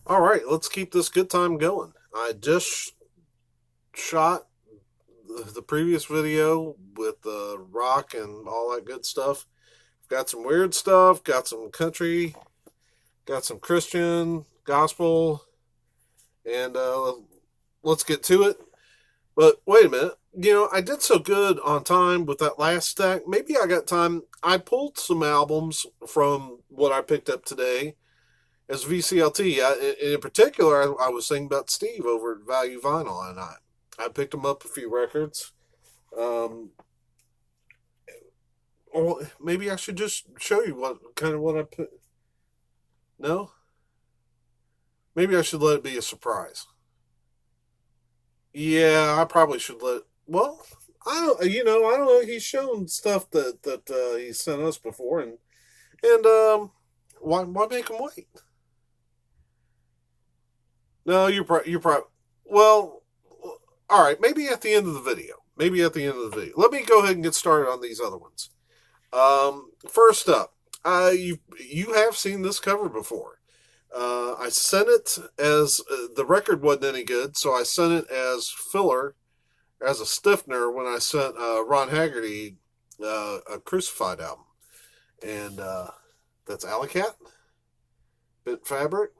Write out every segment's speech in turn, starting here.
All right, let's keep this good time going. I just shot the previous video with the rock and all that good stuff. Got some weird stuff, got some country, got some Christian, gospel, and let's get to it. But wait a minute. I did so good on time with that last stack. Maybe I got time. I pulled some albums from what I picked up today as VCLT. In particular, I was thinking about Steve over at Value Vinyl, and I picked him up a few records. Um, or maybe I should just show you what I put. No, maybe I should let it be a surprise. Yeah, I probably should let. Well, I don't. I don't know. He's shown stuff that he sent us before, and why make him wait? No, you're probably well. All right, maybe at the end of the video. Maybe at the end of the video. Let me go ahead and get started on these other ones. First up, you have seen this cover before. I sent it as the record wasn't any good, so I sent it as filler, as a stiffener when I sent Ron Haggerty a Crucified album, and that's Alley Cat, Bent Fabric.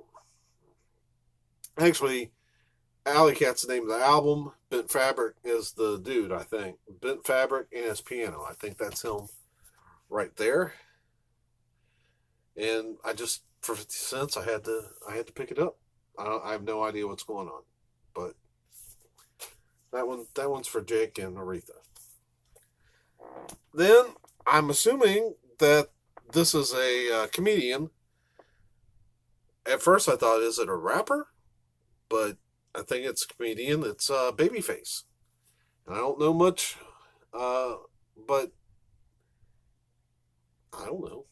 Actually, Alley Cat's the name of the album. Bent Fabric is the dude, I think. Bent Fabric and his piano. I think that's him right there. And I just for 50 cents I had to pick it up. I have no idea what's going on, but that one's for Jake and Aretha. Then I'm assuming that this is a comedian. At first I thought, is it a rapper? But I think it's a comedian. It's Babyface. And I don't know much, uh, but I don't know.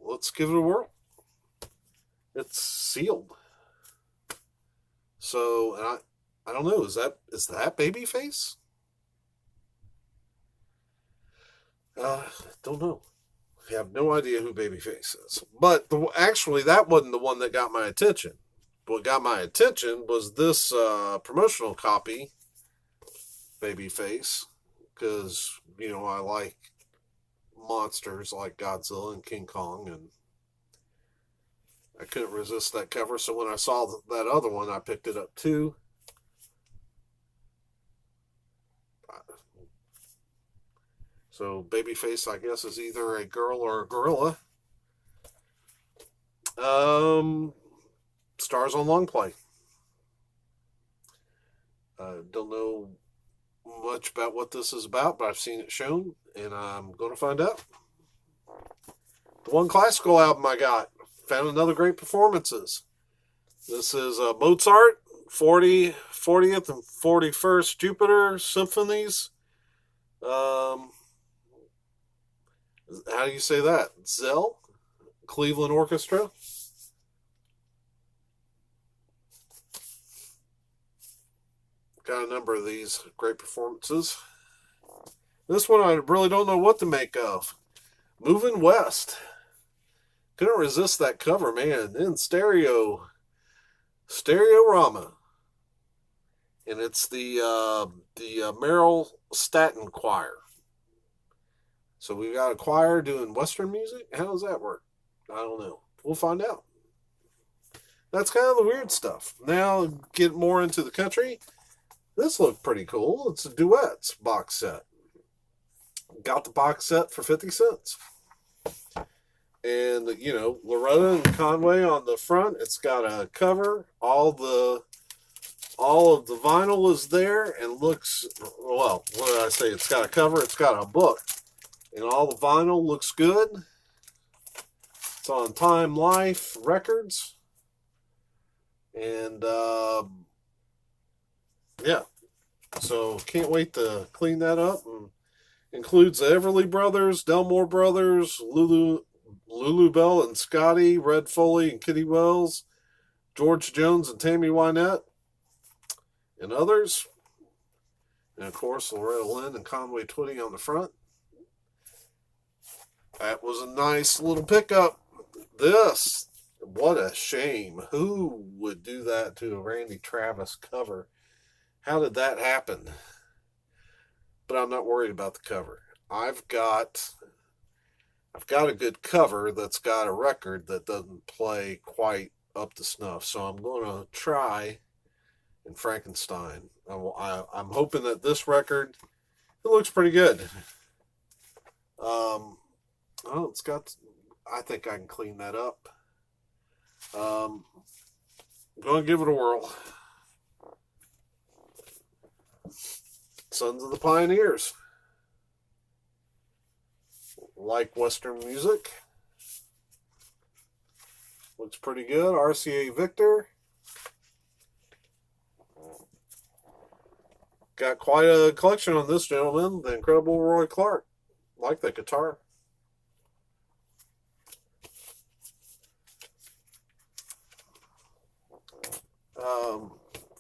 Let's give it a whirl. It's sealed. So I don't know. Is that Babyface? Don't know. I have no idea who Babyface is. But actually, that wasn't the one that got my attention. What got my attention was this promotional copy, Babyface, because I like monsters like Godzilla and King Kong, and I couldn't resist that cover. So when I saw that other one, I picked it up too. So Babyface, I guess, is either a girl or a gorilla. Um, Stars on long play. Don't know much about what this is about, but I've seen it shown, and I'm going to find out. The one classical album I got, found another great performances. This is Mozart, 40th and 41st Jupiter Symphonies. Um, how do you say that? Zell, Cleveland Orchestra. Got a number of these great performances. This one I really don't know what to make of. Moving West. Couldn't resist that cover, man. In Stereorama, and it's the Merrill Staten Choir. So we got a choir doing Western music. How does that work? I don't know. We'll find out. That's kind of the weird stuff. Now get more into the country. This looked pretty cool. It's a duets box set. Got the box set for 50 cents. And Loretta and Conway on the front. It's got a cover. All of the vinyl is there and looks, well, what did I say? It's got a cover. It's got a book, and all the vinyl looks good. It's on Time Life Records, and yeah. So can't wait to clean that up. And includes the Everly Brothers, Delmore Brothers, Lulu Bell and Scotty, Red Foley and Kitty Wells, George Jones and Tammy Wynette, and others. And of course, Loretta Lynn and Conway Twitty on the front. That was a nice little pickup. This what a shame. Who would do that to a Randy Travis cover? How did that happen? But I'm not worried about the cover. I've got a good cover that's got a record that doesn't play quite up to snuff. So I'm going to try in Frankenstein. I'm hoping that this record, it looks pretty good. Oh, it's got, I think I can clean that up. I'm going to give it a whirl. Sons of the Pioneers. Like Western music. Looks pretty good. RCA Victor. Got quite a collection on this gentleman, the incredible Roy Clark. Like that guitar.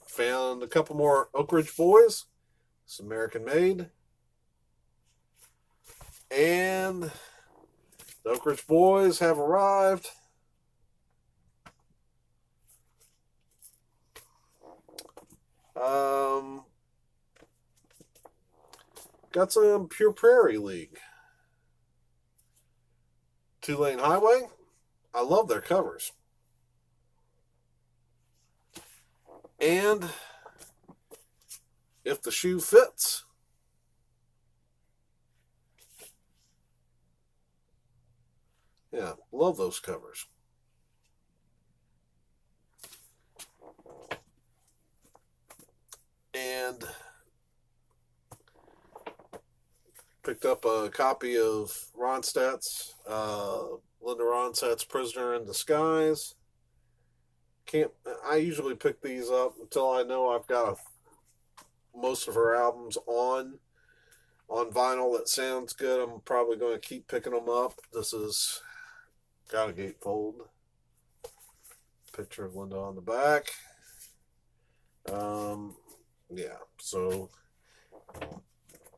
Found a couple more Oak Ridge Boys. It's American made. And the Oak Ridge Boys have arrived. Got some Pure Prairie League. Two Lane Highway. I love their covers. And If the Shoe Fits. Yeah, love those covers. And picked up a copy of Ronstadt's, Linda Ronstadt's Prisoner in Disguise. I usually pick these up until I know I've got most of her albums on vinyl that sounds good. I'm probably going to keep picking them up. This is got a gatefold. Picture of Linda on the back. Yeah, so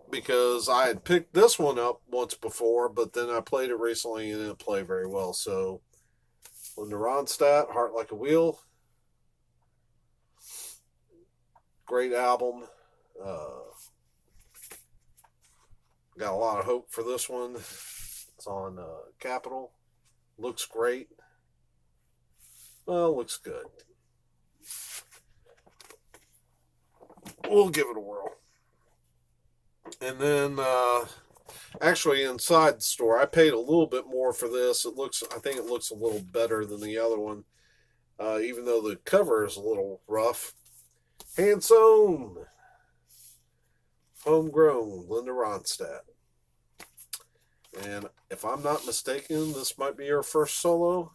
because I had picked this one up once before, but then I played it recently and it didn't play very well. So Linda Ronstadt, Heart Like a Wheel. Great album. Got a lot of hope for this one. It's on Capitol. Looks great. Well, looks good. We'll give it a whirl. And then, actually, inside the store, I paid a little bit more for this. I think it looks a little better than the other one, even though the cover is a little rough. Hand sewn, homegrown, Linda Ronstadt. And if I'm not mistaken, this might be her first solo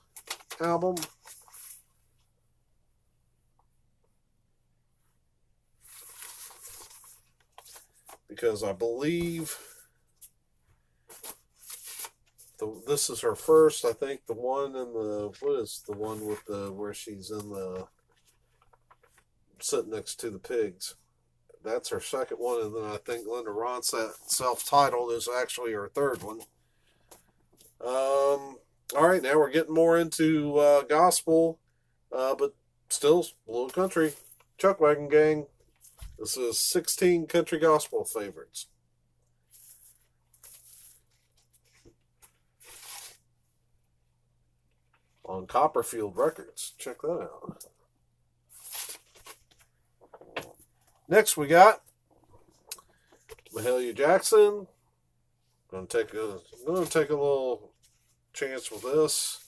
album. Because I believe this is her first. I think the one in the, what is the one with the, where she's in the, sitting next to the pigs. That's her second one. And then I think Linda Ronstadt, self-titled, is actually her third one. All right, now we're getting more into gospel, but still a little country. Chuck Wagon Gang. This is 16 country gospel favorites. On Copperfield Records. Check that out. Next we got Mahalia Jackson. I'm going to take a little chance with this.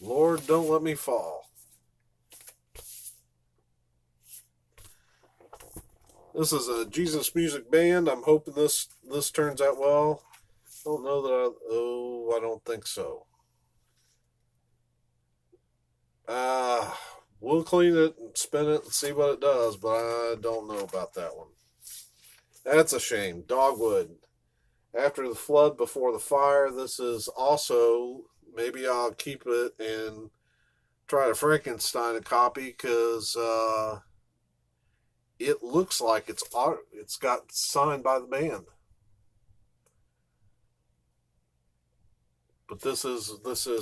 Lord, Don't Let Me Fall. This is a Jesus Music Band. I'm hoping this turns out well. Don't know that I don't think so. We'll clean it and spin it and see what it does, but I don't know about that one. That's a shame. Dogwood. After the Flood, Before the Fire. This is also, maybe I'll keep it and try to Frankenstein a copy, because it looks like it's got signed by the band. But this is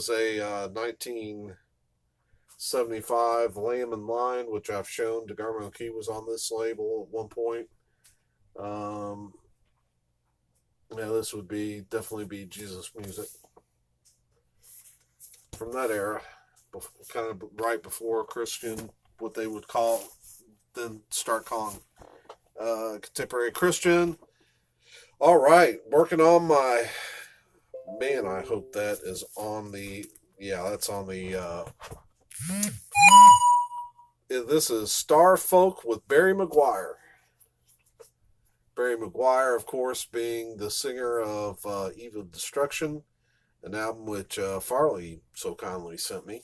a 1975 Lamb and Lion, which I've shown. DeGarmo Key was on this label at one point. Yeah, this would definitely be Jesus music from that era, kind of right before Christian, what they would call, then start calling contemporary Christian. All right, working on my, man, I hope that is on the, yeah, that's on the, this is Star Folk with Barry McGuire. Barry McGuire, of course, being the singer of Evil Destruction, an album which Farley so kindly sent me.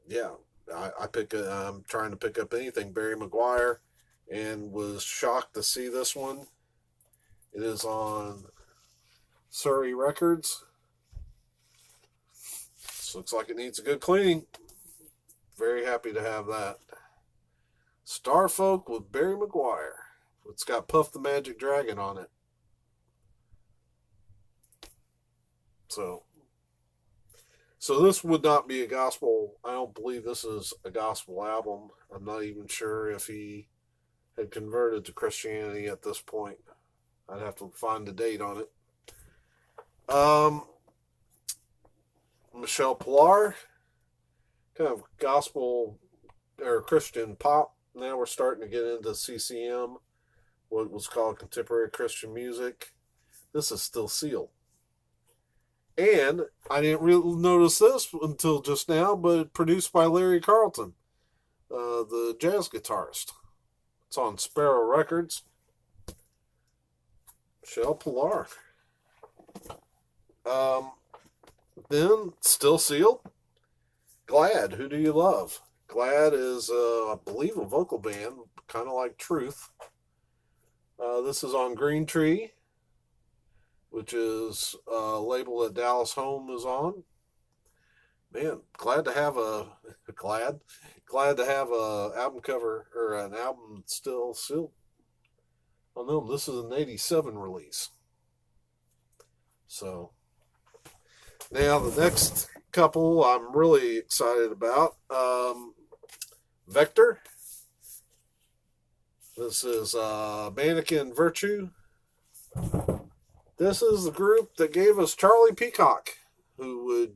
Yeah, I'm trying to pick up anything Barry McGuire, and was shocked to see this one. It is on Surrey Records. This looks like it needs a good cleaning. Very happy to have that. Starfolk with Barry McGuire. It's got Puff the Magic Dragon on it. So this would not be a gospel. I don't believe this is a gospel album. I'm not even sure if he had converted to Christianity at this point. I'd have to find the date on it. Michelle Pilar, kind of gospel or Christian pop. Now we're starting to get into CCM, what was called contemporary Christian music. This is still sealed. And I didn't really notice this until just now, but produced by Larry Carlton, the jazz guitarist. It's on Sparrow Records. Michelle Pilar. Then, still sealed, Glad, Who Do You Love? Glad is, I believe, a vocal band, kind of like Truth. This is on Green Tree, which is a label that Dallas Home is on. Man, glad to have a album cover, or an album still sealed on them. This is an 87 release. So now the next couple I'm really excited about. Vector. This is Mannequin Virtue. This is the group that gave us Charlie Peacock, who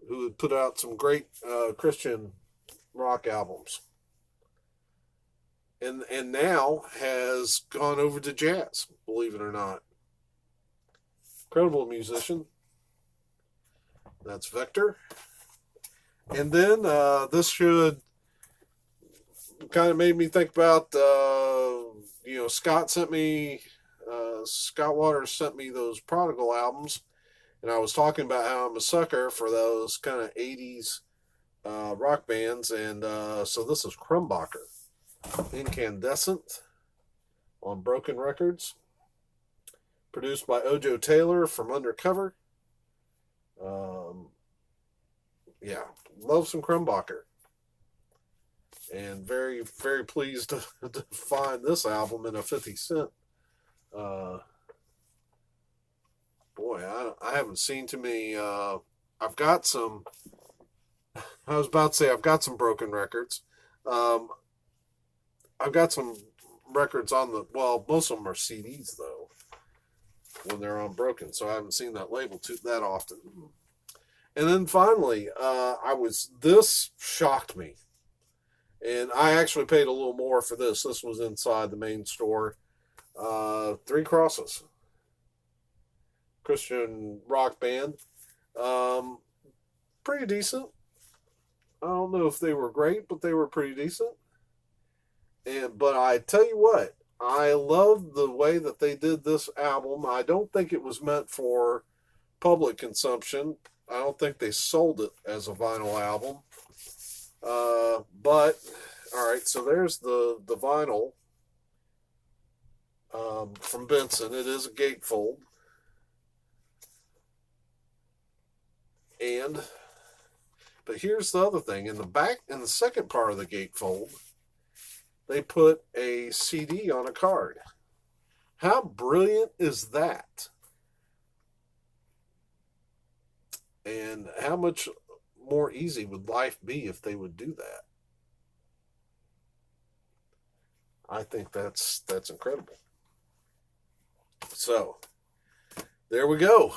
would put out some great Christian rock albums, and now has gone over to jazz, believe it or not. Incredible musician. That's Vector. And then this should kind of made me think about, Scott Waters sent me those Prodigal albums, and I was talking about how I'm a sucker for those kind of 80s rock bands, and so this is Krumbacher, Incandescent, on Broken Records, produced by Ojo Taylor from Undercover. Yeah, love some Krumbacher, and very, very pleased to find this album in a 50 cent. Boy, I haven't seen too many. I've got some. I was about to say I've got some Broken Records. I've got some records on most of them are CDs though, when they're on Broken, so I haven't seen that label that often. And then finally, this shocked me, and I actually paid a little more for this. This was inside the main store. Three Crosses, Christian rock band. Pretty decent. I don't know if they were great, but they were pretty decent. But I tell you what, I love the way that they did this album. I don't think it was meant for public consumption. I don't think they sold it as a vinyl album. But all right, so there's the vinyl from Benson. It is a gatefold, but here's the other thing: in the second part of the gatefold, they put a CD on a card. How brilliant is that? And how much more easy would life be if they would do that? I think that's incredible. So there we go.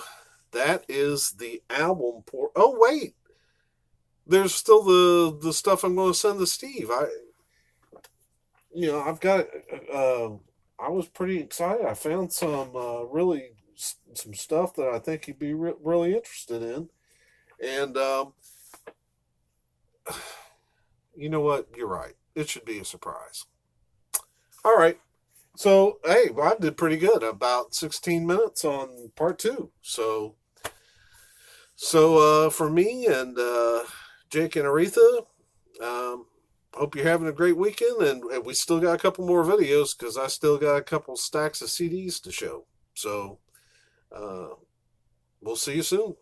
That is the album port. Oh wait, there's still the stuff I'm going to send to Steve. I've got. I was pretty excited. I found some really some stuff that I think he'd be really interested in, and you know what? You're right. It should be a surprise. All right. So, hey, I did pretty good. About 16 minutes on part two. So for me and Jake and Aretha, hope you're having a great weekend. And we still got a couple more videos because I still got a couple stacks of CDs to show. So, we'll see you soon.